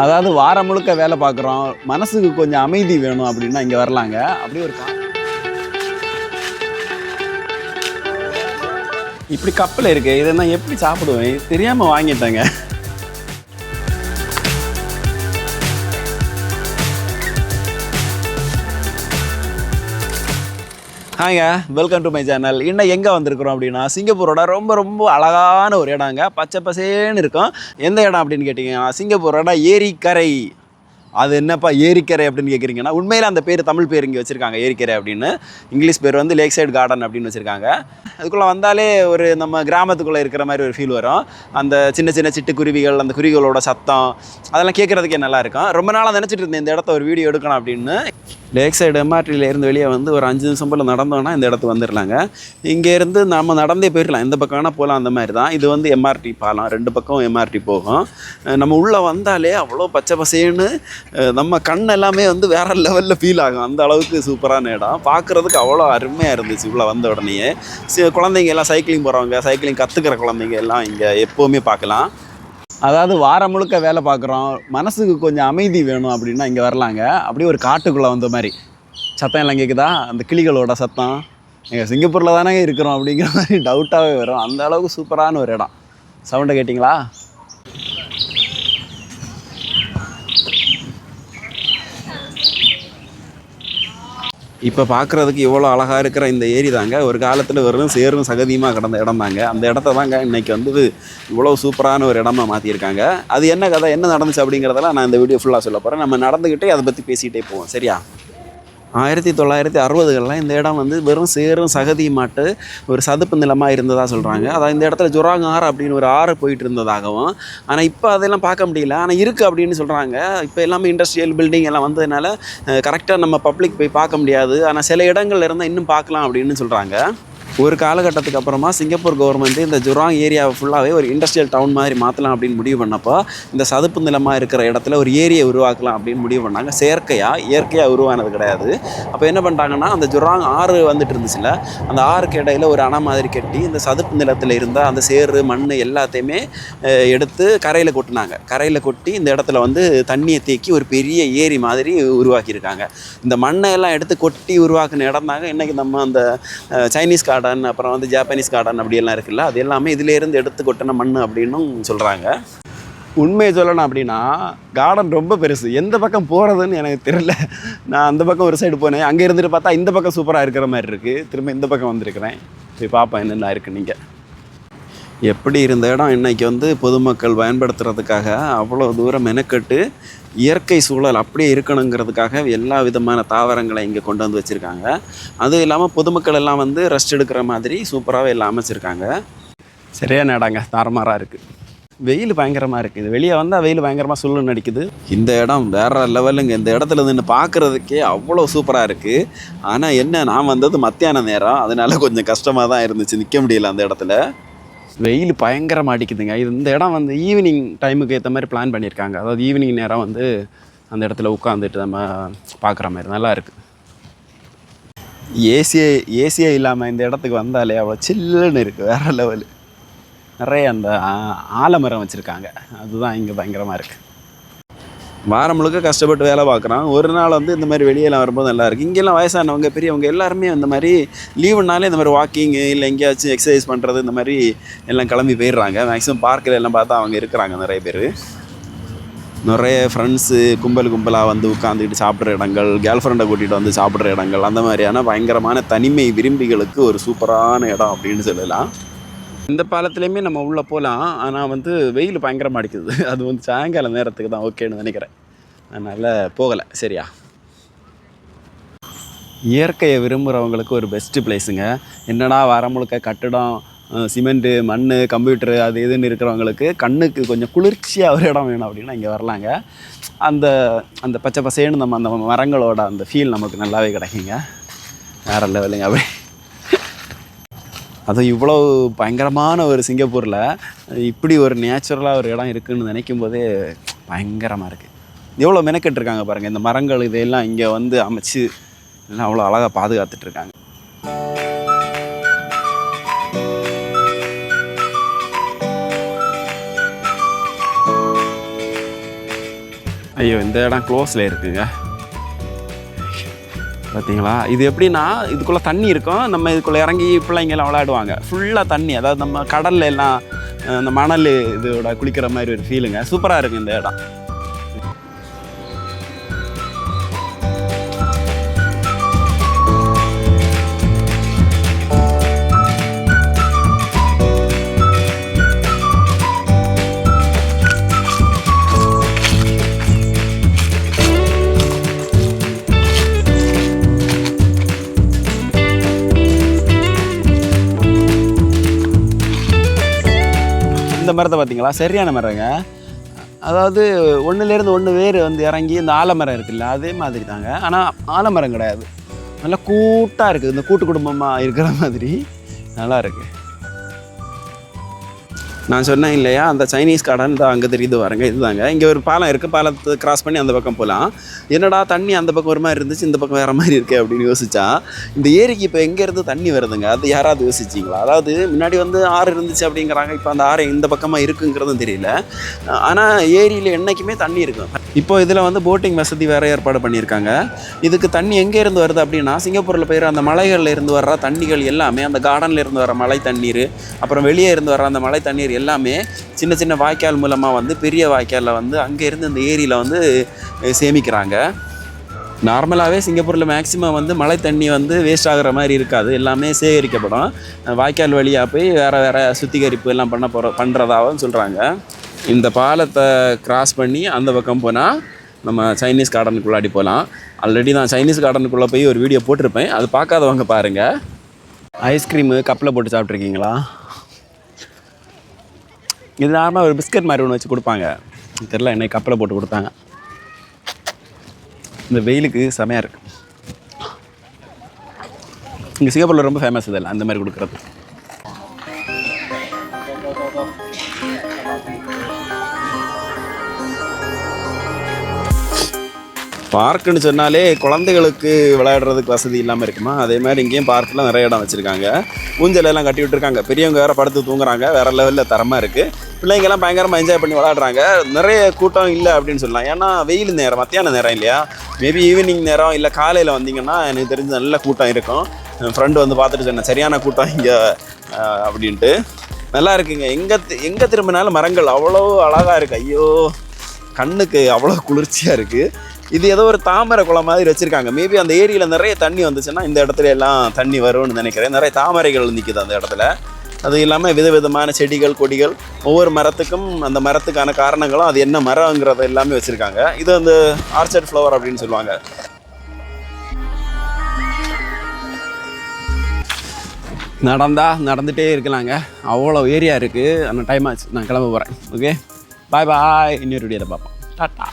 அதாவது வாரம் முழுக்க வேலை பார்க்குறோம், மனசுக்கு கொஞ்சம் அமைதி வேணும் அப்படின்னா இங்கே வரலாங்க. அப்படியே ஒரு இப்படி கப்பல் இருக்கு, இதை நான் எப்படி சாப்பிடுவேன் தெரியாமல் வாங்கிட்டேங்க. ஹாய்ங்க, வெல்கம் டு மை சேனல். இன்னும் எங்கே வந்திருக்கிறோம் அப்படின்னா சிங்கப்பூரோட ரொம்ப ரொம்ப அழகான ஒரு இடங்க. பச்சை பசேன்னு இருக்கும். எந்த இடம் அப்படின்னு கேட்டிங்கன்னா சிங்கப்பூரோட ஏரிக்கரை. அது என்னப்பா ஏரிக்கரை அப்படின்னு கேட்குறீங்கன்னா, உண்மையில் அந்த பேர் தமிழ் பேர் இங்கே வச்சுருக்காங்க ஏரிக்கரை அப்படின்னு. இங்கிலீஷ் பேர் வந்து லேக் சைடு கார்டன் அப்படின்னு வச்சுருக்காங்க. அதுக்குள்ளே வந்தாலே ஒரு நம்ம கிராமத்துக்குள்ளே இருக்கிற மாதிரி ஒரு ஃபீல் வரும். அந்த சின்ன சின்ன சிட்டுக்குருவிகள், அந்த குருவிகளோட சத்தம் அதெல்லாம் கேட்குறதுக்கே நல்லாயிருக்கும். ரொம்ப நாளாக நினச்சிட்டு இருந்தேன் இந்த இடத்த ஒரு வீடியோ எடுக்கணும் அப்படின்னு. லேக் சைடு எம்ஆர்டியிலேருந்து வெளியே வந்து ஒரு 5 நிமிஷம் போல் நடந்தோன்னா இந்த இடத்துக்கு வந்துடலாங்க. இங்கேருந்து நம்ம நடந்தே போயிடலாம், எந்த பக்கம் வேணால் போகலாம். அந்த மாதிரி தான் இது வந்து எம்ஆர்டி பாலம், 2 பக்கம் எம்ஆர்டி போகும். நம்ம உள்ளே வந்தாலே அவ்வளோ பச்சை பசேன்னு நம்ம கண் எல்லாமே வந்து வேறு லெவலில் ஃபீல் ஆகும். அந்த அளவுக்கு சூப்பரான இடம், பார்க்குறதுக்கு அவ்வளோ அருமையாக இருந்துச்சு. உள்ளே வந்த உடனேயே குழந்தைங்க எல்லாம் சைக்கிளிங் போகிறவங்க, சைக்கிளிங் கற்றுக்கிற குழந்தைங்க எல்லாம் இங்கே எப்போவுமே பார்க்கலாம். அதாவது வாரம் முழுக்க வேலை பார்க்குறோம், மனசுக்கு கொஞ்சம் அமைதி வேணும் அப்படின்னா இங்கே வரலாங்க. அப்படியே ஒரு காட்டுக்குள்ளே வந்த மாதிரி சத்தம் எல்லாம் கேட்குதா, அந்த கிளிகளோட சத்தம். எங்கள் சிங்கப்பூரில் தானே இருக்கிறோம் அப்படிங்கிற மாதிரி டவுட்டாகவே வரும். அந்த அளவுக்கு சூப்பரான ஒரு இடம். சவுண்டை கேட்டிங்களா? இப்போ பார்க்குறதுக்கு இவ்வளோ அழகாக இருக்கிற இந்த ஏரி தாங்க ஒரு காலத்தில் வெறும் சேரும் சகதியுமாக கிடந்த இடம் தாங்க. அந்த இடத்த தாங்க இன்றைக்கி வந்து இவ்வளோ சூப்பரான ஒரு இடமா மாற்றியிருக்காங்க. அது என்ன கதை, என்ன நடந்துச்சு அப்படிங்கிறதெல்லாம் நான் இந்த வீடியோ ஃபுல்லாக சொல்ல போகிறேன். நம்ம நடந்துக்கிட்டே அதை பற்றி பேசிகிட்டே போவோம், சரியா? 1960களில் இந்த இடம் வந்து வெறும் சேரும் சகதியுமாட்டு ஒரு சதுப்பு நிலமாக இருந்ததாக சொல்கிறாங்க. அதாவது இந்த இடத்துல ஜொராங் ஆறு அப்படின்னு ஒரு ஆறு போயிட்டு இருந்ததாகவும், ஆனால் இப்போ அதெல்லாம் பார்க்க முடியல, ஆனால் இருக்குது அப்படின்னு சொல்கிறாங்க. இப்போ எல்லாமே இண்டஸ்ட்ரியல் பில்டிங் எல்லாம் வந்ததுனால கரெக்டாக நம்ம பப்ளிக் போய் பார்க்க முடியாது. ஆனால் சில இடங்கள்ல இருந்தால் இன்னும் பார்க்கலாம் அப்படின்னு சொல்கிறாங்க. ஒரு காலகட்டத்துக்கு அப்புறமா சிங்கப்பூர் கவர்மெண்ட் இந்த ஜொராங் ஏரியாவை ஃபுல்லாகவே ஒரு இண்டஸ்ட்ரியல் டவுன் மாதிரி மாற்றலாம் அப்படின்னு முடிவு பண்ணப்போ, இந்த சதுப்பு நிலமாக இருக்கிற இடத்துல ஒரு ஏரியை உருவாக்கலாம் அப்படின்னு முடிவு பண்ணாங்க. இயற்கையாக உருவானது கிடையாது. அப்போ என்ன பண்ணிட்டாங்கன்னா, அந்த ஜொராங் ஆறு வந்துட்டு இருந்துச்சுல, அந்த ஆறுக்கு இடையில் ஒரு அணை மாதிரி கட்டி இந்த சதுப்பு நிலத்தில் இருந்த அந்த சேறு மண் எல்லாத்தையுமே எடுத்து கரையில் கொட்டினாங்க. கரையில் கொட்டி இந்த இடத்துல வந்து தண்ணியை தேக்கி ஒரு பெரிய ஏரி மாதிரி உருவாக்கியிருக்காங்க. இந்த மண்ணை எல்லாம் எடுத்து கொட்டி உருவாக்கின இடம் தாங்க இன்றைக்கி நம்ம அந்த சைனீஸ் கார்டன், அப்புறம் வந்து ஜாப்பனீஸ் கார்டன் அப்படியெல்லாம் இருக்குல்ல, அது எல்லாமே இதிலேருந்து எடுத்து கொட்டின மண் அப்படின்னும் சொல்கிறாங்க. உண்மையை சொல்லணும் அப்படின்னா கார்டன் ரொம்ப பெருசு. எந்த பக்கம் போகிறதுன்னு எனக்கு தெரியல. நான் அந்த பக்கம் ஒரு சைடு போனேன், அங்கே இருந்துட்டு பார்த்தா இந்த பக்கம் சூப்பராக இருக்கிற மாதிரி இருக்குது. திரும்ப இந்த பக்கம் வந்திருக்கிறேன், போய் பார்ப்பேன் என்னென்ன இருக்குது. நீங்கள் எப்படி இருந்த இடம் இன்றைக்கி வந்து பொதுமக்கள் பயன்படுத்துறதுக்காக அவ்வளோ தூரம் மெனக்கட்டு இயற்கை சூழல் அப்படியே இருக்கணுங்கிறதுக்காக எல்லா விதமான தாவரங்களை இங்கே கொண்டு வந்து வச்சுருக்காங்க. அதுவும் இல்லாமல் பொதுமக்கள் எல்லாம் வந்து ரெஸ்ட் எடுக்கிற மாதிரி சூப்பராகவே எல்லாம் அமைச்சிருக்காங்க. சரியான இடங்க, தாறுமாறாக இருக்குது. வெயில் பயங்கரமாக இருக்குது. வெளியே வந்தால் வெயில் பயங்கரமாக சுள்ளுன்னு அடிக்குது. இந்த இடம் வேறு லெவலுங்க. இந்த இடத்துல நின்று பார்க்குறதுக்கே அவ்வளோ சூப்பராக இருக்குது. ஆனால் என்ன, நான் வந்தது மத்தியான நேரம், அதனால கொஞ்சம் கஷ்டமாக தான் இருந்துச்சு, நிற்க முடியல அந்த இடத்துல. வெயில் பயங்கரமாக அடிக்குதுங்க. இந்த இடம் வந்து ஈவினிங் டைமுக்கு ஏற்ற மாதிரி பிளான் பண்ணியிருக்காங்க. அதாவது ஈவினிங் நேரம் வந்து அந்த இடத்துல உட்காந்துட்டு நம்ம பார்க்குற மாதிரி நல்லா இருக்குது. ஏசியே இல்லாமல் இந்த இடத்துக்கு வந்தாலே அவ்வளோ சில்லுன்னு இருக்குது, வேறு லெவலு. நிறைய அந்த ஆலமரம் வச்சுருக்காங்க, அதுதான் இங்கே பயங்கரமாக இருக்குது. வாரம் முழுக்க கஷ்டப்பட்டு வேலை பார்க்குறான், ஒரு நாள் வந்து இந்த மாதிரி வெளியெல்லாம் வரும்போது நல்லாயிருக்கு. இங்கெல்லாம் வயசானவங்க பெரியவங்க எல்லாருமே இந்த மாதிரி லீவுனாலே இந்த மாதிரி வாக்கிங்கு இல்லை எங்கேயாச்சும் எக்ஸசைஸ் பண்ணுறது இந்த மாதிரி எல்லாம் கிளம்பி போயிடுறாங்க. மேக்ஸிமம் பார்க்கில் எல்லாம் பார்த்தா அவங்க இருக்கிறாங்க நிறைய பேர். நிறைய ஃப்ரெண்ட்ஸு கும்பலாக வந்து உட்காந்துக்கிட்டு சாப்பிட்ற இடங்கள், கேர்ள் ஃப்ரெண்டை கூட்டிகிட்டு வந்து சாப்பிட்ற இடங்கள், அந்த மாதிரியான பயங்கரமான தனிமை விரும்பிகளுக்கு ஒரு சூப்பரான இடம் அப்படின்னு சொல்லலாம். இந்த பாலத்துலேயுமே நம்ம உள்ளே போகலாம், ஆனால் வந்து வெயில் பயங்கரமாக அடிக்குது. அது வந்து சாயங்கால நேரத்துக்கு தான் ஓகேன்னு நினைக்கிறேன், அதனால் போகலை. சரியா, இயற்கையை விரும்புகிறவங்களுக்கு ஒரு பெஸ்ட்டு பிளேஸுங்க. என்னடா வாரம் முழுக்க கட்டிடம், சிமெண்ட்டு, மண், கம்ப்யூட்டரு அது இதுன்னு இருக்கிறவங்களுக்கு கண்ணுக்கு கொஞ்சம் குளிர்ச்சியாக ஒரு இடம் வேணும் அப்படின்னா இங்கே வரலாங்க. அந்த அந்த பச்சை பசேன்னு நம்ம அந்த மரங்களோட அந்த ஃபீல் நமக்கு நல்லாவே கிடைக்குங்க. வேறு லெவலுங்க. அப்படி அதுவும் இவ்வளோ பயங்கரமான ஒரு சிங்கப்பூரில் இப்படி ஒரு நேச்சுரலாக ஒரு இடம் இருக்குதுன்னு நினைக்கும் போதே பயங்கரமாக இருக்குது. எவ்வளோ மெனக்கெட்டுருக்காங்க பாருங்கள். இந்த மரங்கள் இதையெல்லாம் இங்கே வந்து அமைச்சு எல்லாம் அவ்வளோ அழகாக பாதுகாத்துட்ருக்காங்க. ஐயோ இந்த இடம் க்ளோஸில் இருக்குங்க பார்த்தீங்களா. இது எப்படின்னா இதுக்குள்ளே தண்ணி இருக்கும், நம்ம இதுக்குள்ளே இறங்கி பிள்ளைங்கெல்லாம் விளையாடுவாங்க. ஃபுல்லாக தண்ணி, அதாவது நம்ம கடலில் எல்லாம் அந்த மணல் இதோட குளிக்கிற மாதிரி ஒரு ஃபீலுங்க. சூப்பராக இருக்குது இந்த இடம். இந்த மரத்தை பார்த்தீங்களா, சரியான மரங்க. அதாவது ஒன்றுலேருந்து ஒன்று வேர் வந்து இறங்கி இந்த ஆலமரம் இருக்குல்ல அதே மாதிரி தாங்க. ஆனால் ஆலமரம் கிடையாது, நல்லா கூட்டாக இருக்குது, இந்த கூட்டு குடும்பமாக இருக்கிற மாதிரி நல்லா இருக்குது. நான் சொன்னேன் இல்லையா, அந்த சைனீஸ் கார்டன் தான் அங்கே தெரியுது பாருங்க, இதுதாங்க. இங்கே ஒரு பாலம் இருக்குது, பாலத்தை கிராஸ் பண்ணி அந்த பக்கம் போகலாம். என்னடா தண்ணி அந்த பக்கம் ஒரு மாதிரி இருந்துச்சு, இந்த பக்கம் வேறு மாதிரி இருக்குது அப்படின்னு யோசிச்சா, இந்த ஏரிக்கு இப்போ எங்கேருந்து தண்ணி வருதுங்க, அது யாராவது யோசிச்சிங்களா? அதாவது முன்னாடி வந்து ஆறு இருந்துச்சு அப்படிங்கிறாங்க, இப்போ அந்த ஆறு இந்த பக்கமாக இருக்குங்கிறதும் தெரியல. ஆனால் ஏரியில் என்றைக்குமே தண்ணி இருக்கும். இப்போ இதில் வந்து போட்டிங் வசதி வேறு ஏற்பாடு பண்ணியிருக்காங்க. இதுக்கு தண்ணி எங்கேருந்து வருது அப்படின்னா, சிங்கப்பூரில் போயிற அந்த மலைகளில் இருந்து வர்ற தண்ணிகள் எல்லாமே, அந்த கார்டனில் இருந்து வர மழை தண்ணீர், அப்புறம் வெளியே இருந்து வர அந்த மழை தண்ணீர் எல்லாமே சின்ன சின்ன வாய்க்கால் மூலமாக வந்து பெரிய வாய்க்காலில் வந்து அங்கேருந்து இந்த ஏரியில் வந்து சேமிக்கிறாங்க. நார்மலாகவே சிங்கப்பூரில் மேக்ஸிமம் வந்து மழை தண்ணி வந்து வேஸ்ட் ஆகிற மாதிரி இருக்காது, எல்லாமே சேகரிக்கப்படும். வாய்க்கால் வழியாக போய் வேறு சுத்திகரிப்பு எல்லாம் பண்ணுறதாகவும் சொல்கிறாங்க. இந்த பாலத்தை கிராஸ் பண்ணி அந்த பக்கம் போனால் நம்ம சைனீஸ் கார்டனுக்குள்ளாடி போகலாம். ஆல்ரெடி நான் சைனீஸ் கார்டனுக்குள்ளே போய் ஒரு வீடியோ போட்டிருப்பேன், அது பார்க்காதவங்க பாருங்கள். ஐஸ்கிரீமு கப்பில் போட்டு சாப்பிட்ருக்கீங்களா? இது நார்மலாக ஒரு பிஸ்கட் மாதிரி ஒன்று வச்சு கொடுப்பாங்க, தெரில என்ன கப்பில் போட்டு கொடுத்தாங்க. இந்த வெயிலுக்கு செமையாக இருக்குது. இங்கே சிங்கப்பூரில் ரொம்ப ஃபேமஸ் இதெல்லாம் அந்த மாதிரி கொடுக்குறது. பார்க்குன்னு சொன்னாலே குழந்தைகளுக்கு விளையாடுறதுக்கு வசதி இல்லாமல் இருக்குமா, அதே மாதிரி இங்கேயும் பார்க்கில் நிறைய இடம் வச்சுருக்காங்க. ஊஞ்சலெல்லாம் கட்டி விட்டுருக்காங்க, பெரியவங்க வேறு படுத்து தூங்குறாங்க, வேறு லெவலில் தரமாக இருக்குது. பிள்ளைங்கெல்லாம் பயங்கரமாக என்ஜாய் பண்ணி விளையாடுறாங்க. நிறைய கூட்டம் இல்லை அப்படின்னு சொல்லலாம், ஏன்னா வெயில் நேரம், மத்தியான நேரம் இல்லையா. மேபி ஈவினிங் நேரம் இல்லை காலையில் வந்தீங்கன்னா எனக்கு தெரிஞ்சு நல்ல கூட்டம் இருக்கும். என் ஃப்ரெண்டு வந்து பார்த்துட்டு சொன்னேன், சரியான கூட்டம் இங்கே அப்படின்ட்டு. நல்லா இருக்குங்க. எங்கே திரும்பினாலும் மரங்கள் அவ்வளோ அழகாக இருக்குது. ஐயோ, கண்ணுக்கு அவ்வளோ குளிர்ச்சியாக இருக்குது. இது ஏதோ ஒரு தாமரை குளம் மாதிரி வச்சுருக்காங்க. மேபி அந்த ஏரியில் நிறைய தண்ணி வந்துச்சுன்னா இந்த இடத்துல எல்லாம் தண்ணி வரும்னு நினைக்கிறேன். நிறைய தாமரைகள் நிற்குது அந்த இடத்துல. அது இல்லாமல் விதவிதமான செடிகள் கொடிகள், ஒவ்வொரு மரத்துக்கும் அந்த மரத்துக்கான காரணங்களும் அது என்ன மரங்கிறத எல்லாமே வச்சுருக்காங்க. இது அந்த ஆர்ச்சர்ட் ஃப்ளவர் அப்படின்னு சொல்லுவாங்க. நடந்துகிட்டே இருக்கலாங்க, அவ்வளோ ஏரியா இருக்குது. அந்த டைம் ஆச்சு, நான் கிளம்ப போகிறேன். ஓகே, பாய் பாய். இன்னொரு வீடியோவில் பார்ப்போம். டாட்டா.